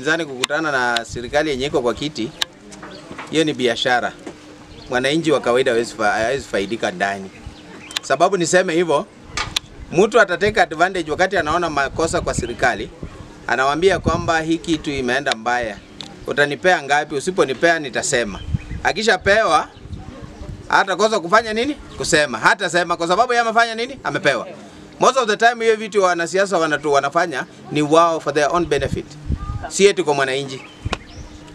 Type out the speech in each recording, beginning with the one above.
upinzani kukutana na serikali yenye iko kwa kiti, hiyo ni biashara. Mwananchi wa kawaida hawezi faidika ndani. Sababu niseme hivyo, mtu atateka advantage wakati anaona makosa kwa serikali. Anawaambia kwamba hii kitu imeenda mbaya. Utanipea ngapi? Usiponipea nitasema. Akishapewa hatakosa kufanya nini? Kusema. Hata sema kwa sababu yeye amefanya nini? Amepewa. Most of the time hiyo vitu wanasiasa wanafanya ni wao for their own benefit. Si eti kwa mwananchi.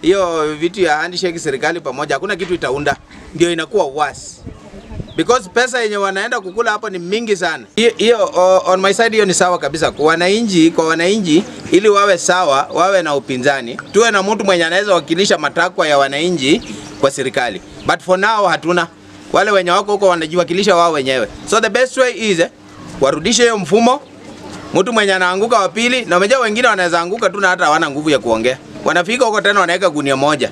Hiyo vitu ya handshake serikali pamoja hakuna kitu itaunda. Ndio inakuwa worse. Because pesa yenye wanaenda kukula hapo ni mingi sana. Hiyo on my side hiyo ni sawa kabisa. Kwa wananchi ili wawe sawa, wawe na upinzani. Tuwe na mtu mwenye anaweza wakilisha matakwa ya wananchi kwa serikali. But for now hatuna. Wale wenye wako huko wanajiwakilisha wao wenyewe. So the best way is warudishe hiyo mfumo. Mtu mwenye anaanguka wa pili, na umejua wengine wanaweza anguka tu na hata hawana nguvu ya kuongea. Wanafika huko tena wanaweka gunia moja.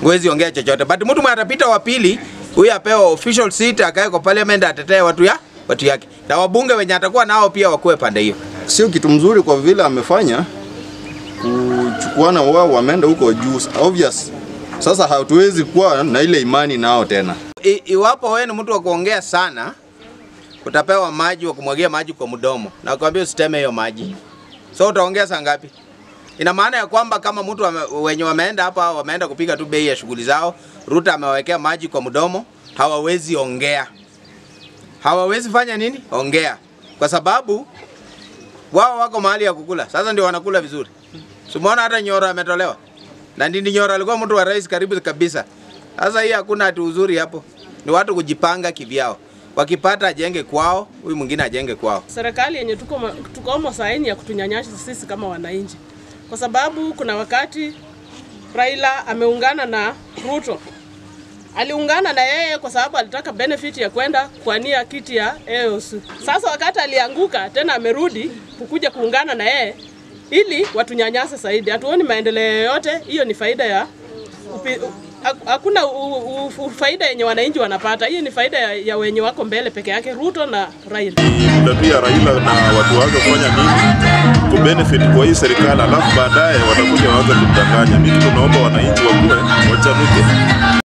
Huwezi ongea chochote. But mtu mwenye atapita wa pili, huyu apewa official seat akae kwa parliament atetee watu yake. Na wabunge wenye atakuwa nao pia wakuwe pande hiyo. Sio kitu mzuri kwa vile amefanya kuchukuana wao wameenda huko juu. Obvious. Sasa hatuwezi kuwa na ile imani nao tena. Iwapo wewe ni mtu wa kuongea sana, utapewa maji wa kumwagia maji kwa mdomo. Na ukwambia usiteme hiyo maji. So utaongea saa ngapi? Ina maana ya kwamba kama mtu wenye wameenda hapa wameenda kupiga tu bei ya shughuli zao, Ruto amewawekea maji kwa mdomo, hawawezi ongea. Hawawezi fanya nini? Ongea. Kwa sababu wao wako mahali ya kukula. Sasa ndio wanakula vizuri. Umeona hata Nyoro ametolewa. Na Ndindi Nyoro alikuwa mtu wa rais karibu kabisa. Sasa hii hakuna ati uzuri hapo. Ni watu kujipanga kivyao. Wakipata ajenge kwao, huyu mwingine ajenge kwao. Serikali yenye tuko saini ya kutunyanyasha sisi kama wananchi. Kwa sababu kuna wakati Raila ameungana na Ruto. Aliungana na yeye kwa sababu alitaka benefit ya kwenda kuania kiti ya AOC. Sasa wakati alianguka tena amerudi kukuja kuungana na yeye ili watunyanyase zaidi. Hatuoni maendeleo yote, hiyo ni faida ya hakuna faida yenye wananchi wanapata. Hiyo ni faida ya wenye wako mbele peke yake, Ruto na Raila. Pia Raila na watu wake kufanya nini ku benefit kwa hii serikali, alafu baadaye watakuja waanze kudanganya. Mimi tunaomba wananchi wakuwe wachanuke.